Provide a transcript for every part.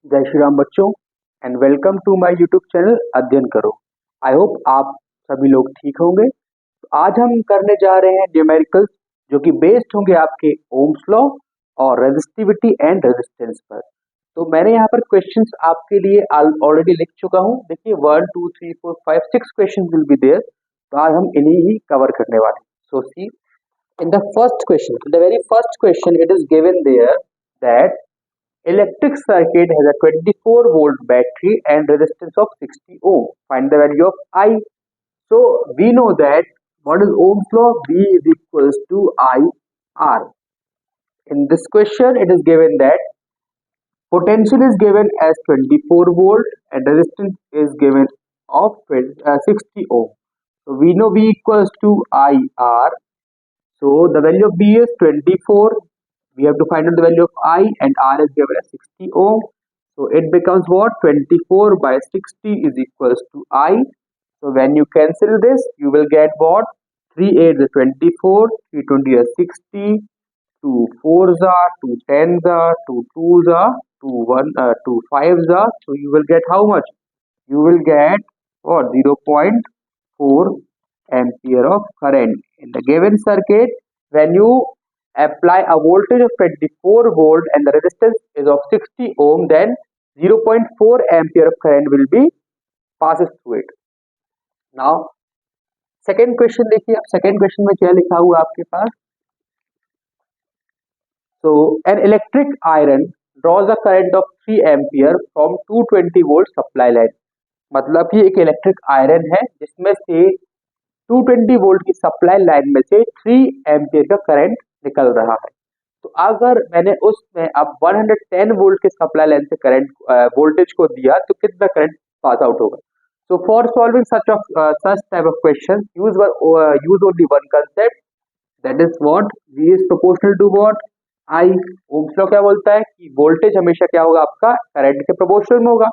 जय श्री राम बच्चों and welcome to my YouTube channel अध्ययन करो। आई होप आप सभी लोग ठीक होंगे। तो आज हम करने जा रहे हैं न्यूमेरिकल्स जो कि बेस्ड होंगे आपके ओम्स लॉ और रेजिस्टिविटी एंड रेजिस्टेंस पर। तो मैंने यहाँ पर क्वेश्चंस आपके लिए ऑलरेडी लिख चुका हूँ। देखिए 1 2 3 4 5 6 क्वेश्चंस विल बी देयर। तो आज हम इन्हीं ही कवर करने वाले हैं। सो सी in the first question, the very first question, it is given there that electric circuit has a 24-volt battery and resistance of 60 ohm. Find the value of I. So we know that what is Ohm's law? V is equals to IR. In this question, it is given that potential is given as 24 volt and resistance is given of 60 ohm. So we know V equals to IR. So the value of B is 24. We have to find out the value of I and R is given as 60 ohm. So it becomes what? 24 by 60 is equals to I. So when you cancel this, you will get what? 3 8 is 24, 3 20 is 60, 2 4s are, 2 10s are, 2 2s are, 2 2 5s are. So you will get how much? You will get what? 0.4 ampere of current in the given circuit. When you apply a voltage of 24 volt and the resistance is of 60 ohm, then 0.4 ampere of current will be passes through it. Now second question देखिए, अब second question में क्या लिखा हुआ आपके पास? So an electric iron draws a current of 3 ampere from 220 volt supply line. मतलब कि एक इलेक्ट्रिक आयरन है जिसमें से 220 वोल्ट की सप्लाई लाइन में से 3 एम्पियर का करंट निकल रहा है। तो अगर मैंने उसमें अब 110 वोल्ट के सप्लाई लाइन से करंट वोल्टेज को दिया तो कितना करंट पास आउट होगा? So for solving such type of question use only one concept, that is what? V is proportional to what? I. Ohm's law क्या बोलता है कि वोल्टेज हमेशा क्या होगा? आपका करंट के प्रोपोर्शनल में होगा।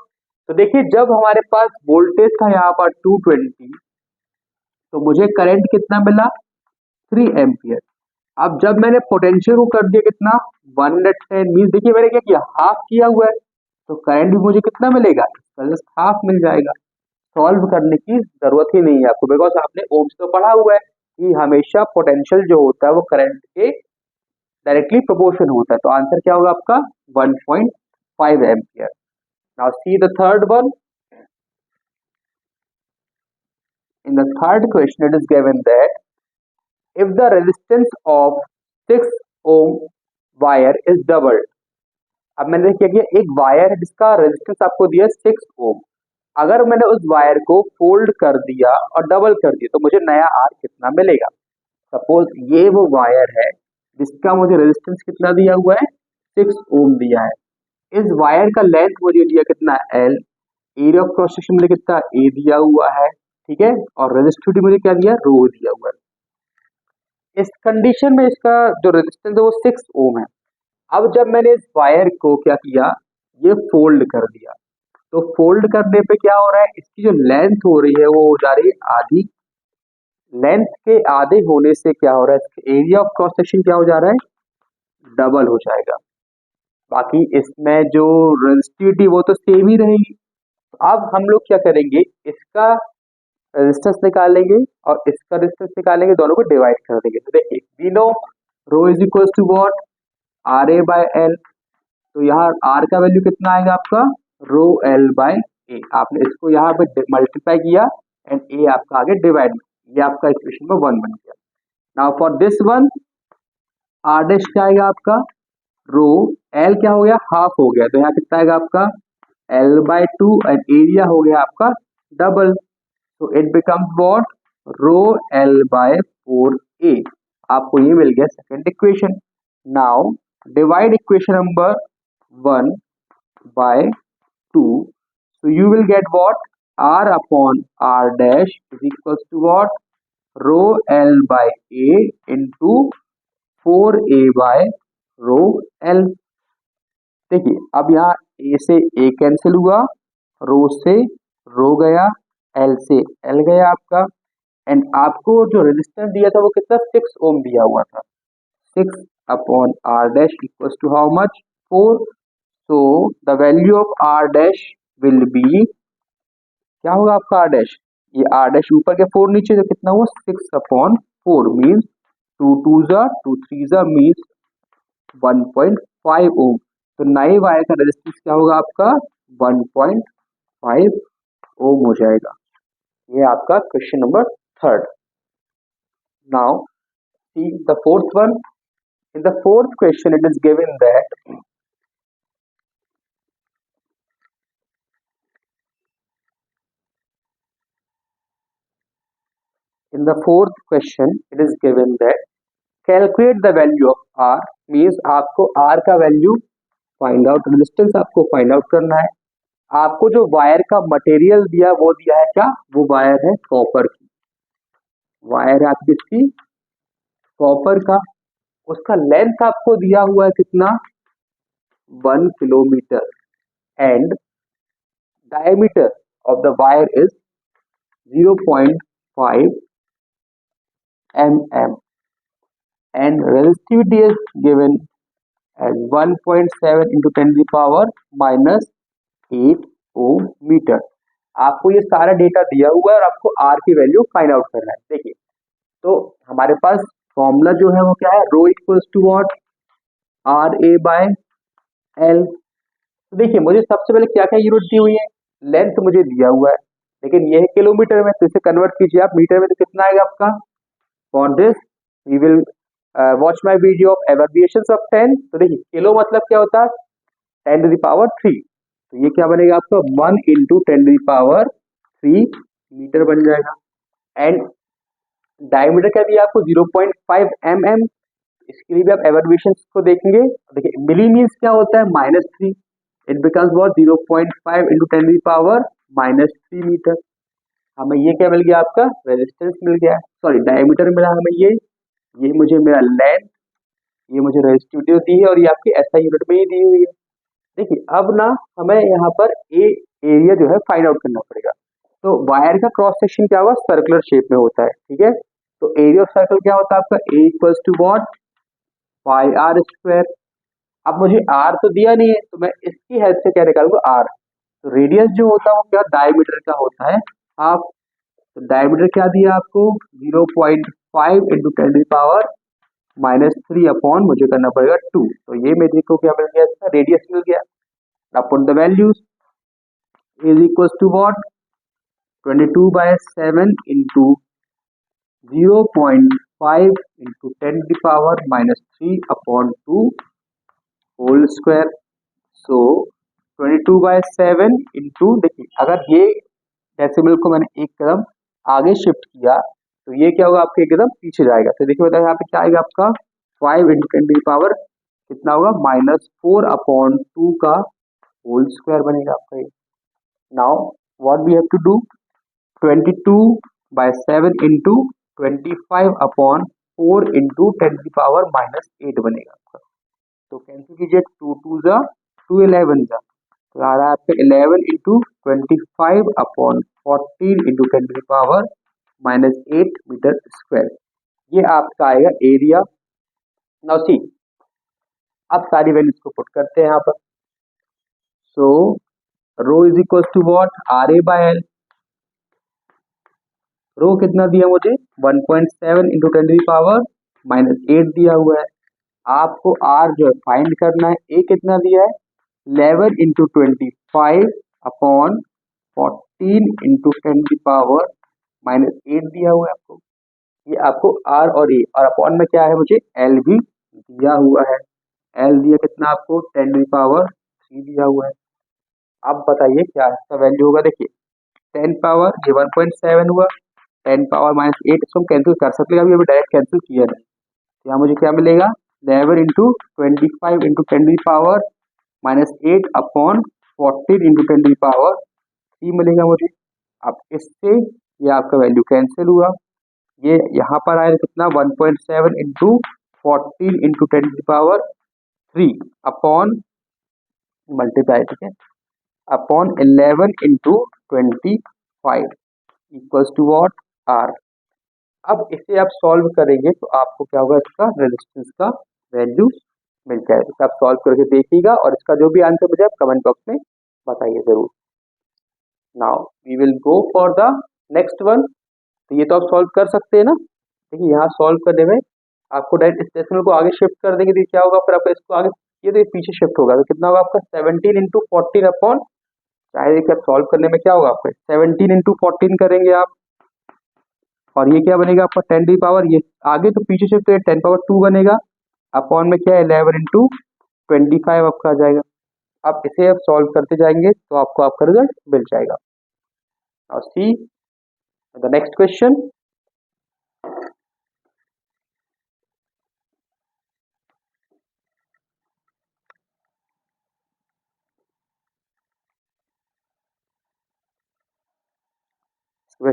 तो देखिए जब हमारे पास वोल्टेज था यहाँ पर 220, तो मुझे करंट कितना मिला? 3 एम्पियर। अब जब मैंने पोटेंशियल को कर दिया कितना? 110 मीन देखिए मैंने क्या किया? हाफ किया हुआ है, तो करंट भी मुझे कितना मिलेगा? जस्ट हाफ मिल जाएगा। सॉल्व करने की जरूरत ही नहीं है आपको, बिकॉज आपने ओम्स लॉ पढ़ा हुआ है कि हमेशा पोटेंशियल जो होता है वो करंट के डायरेक्टली प्रोपोर्शन होता है। तो आंसर क्या होगा आपका? 1.5 ampere. Now see the third one. In the third question, it is given that if the resistance of 6 ohm wire is doubled. अब मैंने क्या किया? एक वायर है जिसका रेजिस्टेंस आपको दिया 6 ओम। अगर मैंने उस वायर को फोल्ड कर दिया और डबल कर दिया तो मुझे नया आर कितना मिलेगा? सपोज ये वो वायर है जिसका मुझे रेजिस्टेंस कितना दिया हुआ है? 6 ओम दिया है। इस वायर का लेंथ मुझे दिया कितना? L. Area of cross section मुझे कितना? ए दिया हुआ है, ठीक है। और रेजिस्टिविटी मुझे क्या दिया? रो दिया हुआ है। इस कंडीशन में इसका जो रेजिस्टेंस है वो 6 ओम है। अब जब मैंने इस वायर को क्या किया? ये फोल्ड कर दिया, तो फोल्ड करने पे क्या हो रहा है? इसकी जो लेंथ हो रही है वो हो जा रही है आधी। लेंथ के आधे होने से क्या हो रहा है? एरिया ऑफ क्रॉस सेक्शन क्या हो जा रहा है? डबल हो जाएगा। बाकी इसमें जो रेजिस्टिविटी वो तो सेम ही रहेगी। तो अब हम लोग क्या करेंगे? इसका रेजिस्टेंस निकालेंगे और इसका रेजिस्टेंस निकालेंगे, दोनों को डिवाइड कर देंगे। तो देखिए we know rho is equal to what? R A by L. तो यहाँ आर का वैल्यू कितना आएगा आपका? Rho L by A. आपने इसको यहाँ पे मल्टीप्लाई किया एंड ए आपका आगे डिवाइड, ये आपका इक्वेशन में 1 बन गया। Now for this one R dash क्या आएगा आपका? रो एल क्या हो गया? हाफ हो गया, तो यहाँ कितना आएगा आपका? एल बाय 2 एंड एरिया हो गया आपका double. So it becomes what? Rho L by 4A. आपको ये मिल गया second equation. Now divide equation number 1 by 2. So you will get what? R upon R dash is equals to what? Rho L by A into 4A by rho L. देखिए अब यहाँ A से A cancel हुआ, रो से रो गया, L से L गया आपका, एंड आपको जो रेजिस्टेंस दिया था वो कितना? 6 ओम दिया हुआ था। 6 upon R dash equals to how much? 4। So the value of R dash will be, क्या होगा आपका आर डैश, ये आर डैश ऊपर के 4 नीचे तो कितना हुआ 6/4 मीन्स 2 2 जा 2 3 जा मीन्स 1.5 ओम। तो नए वायर का रेजिस्टेंस क्या होगा आपका 1.5 ओम हो जाएगा। ये आपका question number 3rd। Now see the 4th one. In the 4th question it is given that in the 4th question it is given that calculate the value of R, means आपको R का value find out, resistance आपको find out करना है। आपको जो wire का material दिया वो दिया है क्या, वो वायर है कॉपर की, वायर है आपकी इसकी कॉपर का, उसका लेंथ आपको दिया हुआ है कितना 1 kilometre and diameter of the wire is 0.5 mm and resistivity is given as 1.7 into 10 to the power minus 8 ohm meter। आपको ये सारा डेटा दिया हुआ है और आपको R की वैल्यू फाइंड आउट करना है। देखिए तो हमारे पास फॉर्मूला जो है वो क्या है, rho equals to what R A by L. तो देखिए मुझे सबसे पहले क्या क्या यूनिट दी हुई है, लेंथ मुझे दिया हुआ है लेकिन ये है किलोमीटर में, तो इसे कन्वर्ट कीजिए आप मीटर में, तो कितना आएगा आपका। For this we will watch my video of abbreviations of 10। तो देखिए किलो मतलब क्या होता है 10 to the power 3, तो ये क्या बनेगा आपका 1 into 10 to the power 3 metre बन जाएगा। एंड डायमीटर क्या दिया आपको 0.5 mm, इसके लिए भी आप एब्रिविएशंस को देखेंगे। देखिए मिली मीन्स क्या होता है -3, it becomes what 0.5 into 10 to the power -3 metre. हमें ये क्या मिल गया आपका रेजिस्टेंस मिल गया, सॉरी डायमीटर मिला हमें, ये मुझे मेरा लेंथ, ये मुझे रेजिस्टिविटी दी है और ये आपकी एसआई यूनिट में ही दी हुई है। देखिए अब ना हमें यहाँ पर एरिया जो है फाइंड आउट करना पड़ेगा। तो वायर का क्रॉस सेक्शन क्या हुआ सर्कुलर शेप में होता है, ठीक है। तो एरिया ऑफ सर्कल क्या होता है आपका A equals to what pi R square. अब मुझे आर तो दिया नहीं है तो मैं इसकी हेल्प से क्या निकालूंगा आर। तो रेडियस जो होता है वो क्या डायमीटर का होता है हाफ। तो डायमीटर क्या दिया आपको 0.5 इंटू 10 की पावर -3 अपॉन मुझे करना पड़ेगा 2। तो ये मेरे को क्या मिल गया इसका रेडियस मिल गया। अब put the values is equals to what 22/7 into 0.5 into 10 की पावर -3 अपॉन 2 होल स्क्वायर। सो 22/7 इंटू, देखिए अगर ये डेसिमल को मैंने एक कदम आगे शिफ्ट किया तो ये क्या होगा आपके एकदम पीछे जाएगा। तो देखिए बताइए यहाँ पे क्या आएगा आपका 5 इंटू 10 की पावर कितना होगा -4 अपॉन 2 का होल स्क्वायर बनेगा आपका ये। Now what we have to do 22/7 into 25 upon 4 into 10 की पावर -8 बनेगा आपका। तो कैंसिल कीजिए 2 2 जा 2 11 जा, तो आ रहा है आपका 11 इंटू 25 अपॉन 14 इंटू 10 की पावर -8 मीटर स्क्वायर। ये आपका आएगा एरिया। नाउ सी अब सारी वैल्यूज को पुट करते हैं यहाँ पर। So rho is equal to what R A by L. Rho कितना दिया मुझे 1.7 इंटू 10 की पावर -8 दिया हुआ है। आपको आर जो है फाइंड करना है, ए कितना दिया है 11 इंटू 25 अपॉन 14 इंटू 10 की पावर -8 दिया हुआ है आपको। ये आपको आर और ए और अपॉन में क्या है मुझे एल भी दिया हुआ है। एल दिया कितना आपको 10 की पावर 3 दिया हुआ है। अब बताइए क्या इसका वैल्यू होगा। देखिए 10 पावर ये 1.7 हुआ, 10 पावर -8 इसको हम कैंसिल कर सकते हैं, अभी डायरेक्ट कैंसिल किया है। तो यहाँ मुझे क्या मिलेगा 11 इंटू 25 इंटू 10 की पावर -8 अपॉन 14 इंटू 10 की पावर 3 मिलेगा मुझे। अब इससे ये आपका वैल्यू कैंसिल हुआ, ये यहाँ पर आया कितना 1.7 इंटू 14 इंटू 10 की पावर 3 अपॉन मल्टीप्लाई, ठीक है, upon 11 into 25 equals to what R. अब इसे आप सॉल्व करेंगे तो आपको क्या होगा इसका रेजिस्टेंस का वैल्यू मिल जाएगा। तो आप सॉल्व करके देखिएगा और इसका जो भी आंसर मुझे आप कमेंट बॉक्स में बताइए जरूर। Now we will go for the next one. तो ये तो आप सॉल्व कर सकते हैं ना। देखिए यहाँ सॉल्व करने में आपको डायरेक्ट इस डेसिमल को आगे शिफ्ट कर देंगे तो क्या होगा, फिर आपको इसको आगे ये तो ये पीछे शिफ्ट होगा तो कितना होगा आपका 17 इंटू 14 अपॉन, चाहे देखिए आप सॉल्व करने में क्या होगा आपका 17 इंटू 14 करेंगे आप, और ये क्या बनेगा आपका 10 की पावर, ये आगे तो पीछे शिफ्ट तो ये 10 पावर 2 बनेगा, अपॉन में क्या है 11 इंटू 25 आपका आ जाएगा। आप इसे आप सॉल्व करते जाएंगे तो आपको आपका रिजल्ट मिल जाएगा। Now see the next question.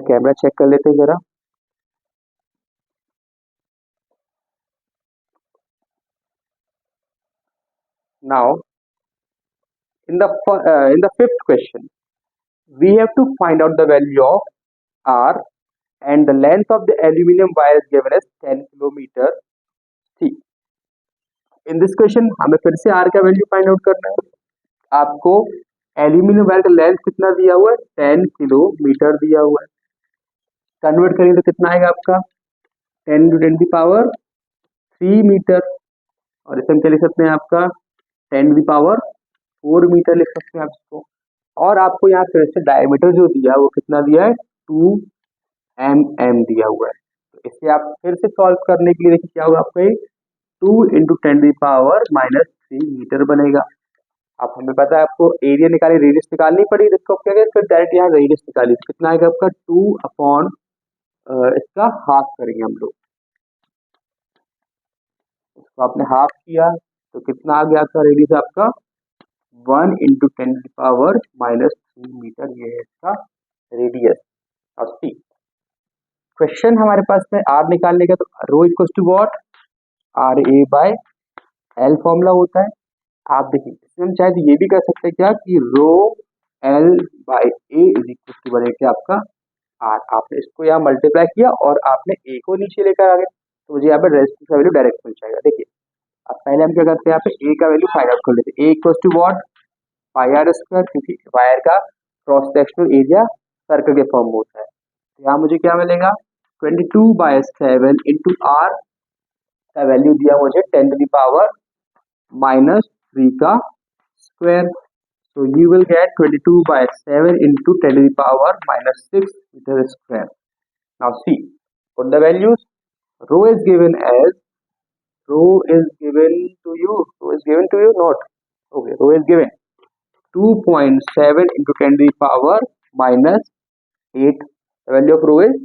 Camera check कर लेते हैं जरा। Now, in the fifth question, we have to find out the value of R and the length of the aluminum wire is given as 10 kilometer. See, in this question हमें फिर से R का value find out करना है। आपको aluminium wire का length कितना दिया हुआ है 10 किलोमीटर दिया हुआ है। कन्वर्ट करेंगे तो कितना आएगा आपका 10 to 10 की पावर 3 मीटर, और इसे हम क्या लिख सकते हैं आपका 10 की पावर 4 मीटर लिख सकते हैं आप इसको। और आपको यहाँ फिर से डायमीटर जो दिया है वो कितना दिया है 2 mm दिया हुआ है। तो इसे आप फिर से सॉल्व करने के लिए देखिए क्या होगा आपका 2 इंटू 10 की पावर -3 मीटर बनेगा। अब हमें पता है आपको एरिया निकाली रेडियस निकालनी पड़ेगी, इसको क्या करें फिर डायरेक्ट यहाँ रेडियस निकाली तो कितना आएगा आपका 2 अपॉन इसका हाफ करेंगे हम लोग, इसको आपने हाफ किया तो कितना आ गया आपका रेडियस आपका 1 इंटू 10 की पावर -3 मीटर, ये है इसका रेडियस। और सी क्वेश्चन हमारे पास में आर निकालने का, तो rho equals to what R A by L formula होता है। आप देखिए इसमें हम चाहे तो ये भी कर सकते हैं क्या कि rho L by A is equal to बनेगा आपका आर। आपने इसको यहाँ मल्टीप्लाई किया और आपने ए को नीचे लेकर आ गए तो मुझे यहाँ पे रेजिस्टेंस का वैल्यू डायरेक्ट मिल जाएगा। देखिए अब पहले हम क्या करते हैं यहाँ पे ए का वैल्यू फाइंड आउट कर लेते हैं। A equals to what pi R square, क्योंकि वायर का क्रॉस सेक्शनल एरिया सर्कल के फॉर्म में होता है। तो यहाँ मुझे क्या मिलेगा 22/7 इंटू आर का वैल्यू दिया मुझे 10 to the power -3 का square. So you will get 22/7 into 10 to the power -6 meter square. Now see, put the values. Rho is given as, rho is given to you, rho is given to you, not, okay, rho is given 2.7 into 10 to the power -8. The value of rho is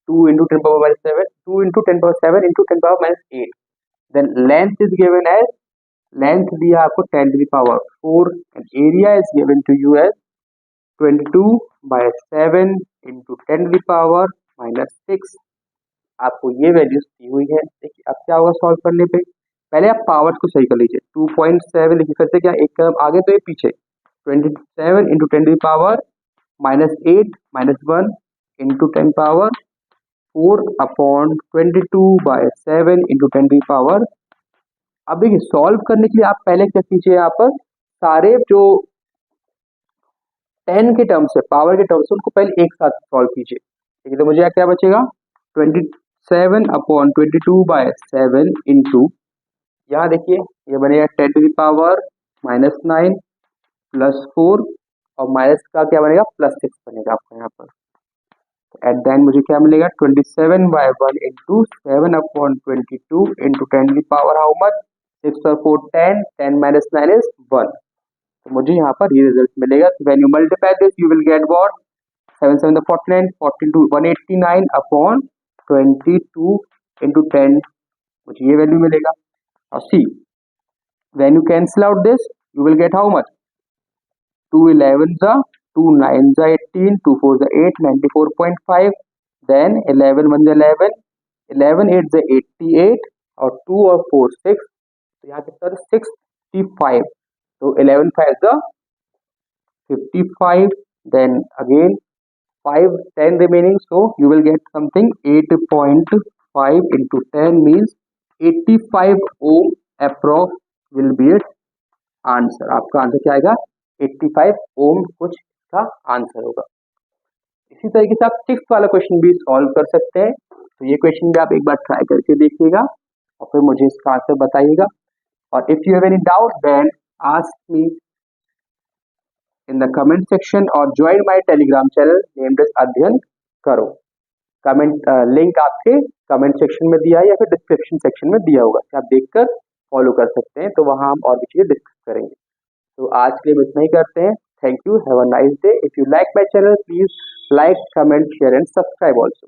2 into 10 power -7, 2 into 10 power 7 into 10 power -8. Then length is given as, length दिया आपको 10 to the power 4 and area is given to you as 22/7 into 10 to the power -6। आपको ये values दी हुई है। देखिए अब क्या होगा सॉल्व करने पे, पहले आप पावर्स को सही कर लीजिए। 2.7 लिख सकते क्या, एक कदम आगे तो ये पीछे 27 into 10 to the power -8 -1 into 10 power 4 upon 22/7 into 10 to the power। अब देखिए सॉल्व करने के लिए आप पहले क्या कीजिए, यहाँ पर सारे जो 10 के टर्म्स है पावर के टर्म्स उनको पहले एक साथ सॉल्व कीजिए। ठीक है, तो मुझे क्या बचेगा 27 अपॉन 22/7 इंटू, यहाँ देखिए ये बनेगा 10 to the power -9 +4 और माइनस का क्या बनेगा +6 बनेगा आपका यहाँ पर। एट द एंड मुझे क्या मिलेगा 27/1 into 7 upon 22 into 10 to the power how much 6 और 4 10, 10 minus 9 is 1। तो मुझे यहाँ पर ये रिजल्ट मिलेगा। When you multiply this you will get what 7 7 49 42 189 upon 22 into 10, मुझे ये वैल्यू मिलेगा। और see when you cancel out this you will get how much 2 11 जा 2 9 जा 18 2 4 जा 8 94.5, देन 11 1 जा 11 11 8 जा 88 और 2 और 4 6, तो यहाँ कितना 65, तो 11 5 the 55, then again 5 10 remaining, so you will get something 8.5 into 10 means 85 ohm approx will be it's answer. आपका आंसर क्या आएगा? 85 ओम कुछ इसका आंसर होगा। इसी तरीके से आप 6th वाला क्वेश्चन भी सॉल्व कर सकते हैं। तो ये क्वेश्चन भी आप एक बार ट्राई करके देखिएगा और फिर मुझे इसका आंसर बताइएगा। और if you have any doubt then ask me in the comment section और join my Telegram channel named as Adhyayan Karo. Comment link आपके कमेंट सेक्शन में दिया है या फिर डिस्क्रिप्शन सेक्शन में दिया होगा, आप देखकर फॉलो कर सकते हैं। तो वहां हम और भी चीजें डिस्कस करेंगे। तो आज के लिए हम इतना ही करते हैं। Thank you, have a nice day. If you like my channel please like, comment, share and subscribe also.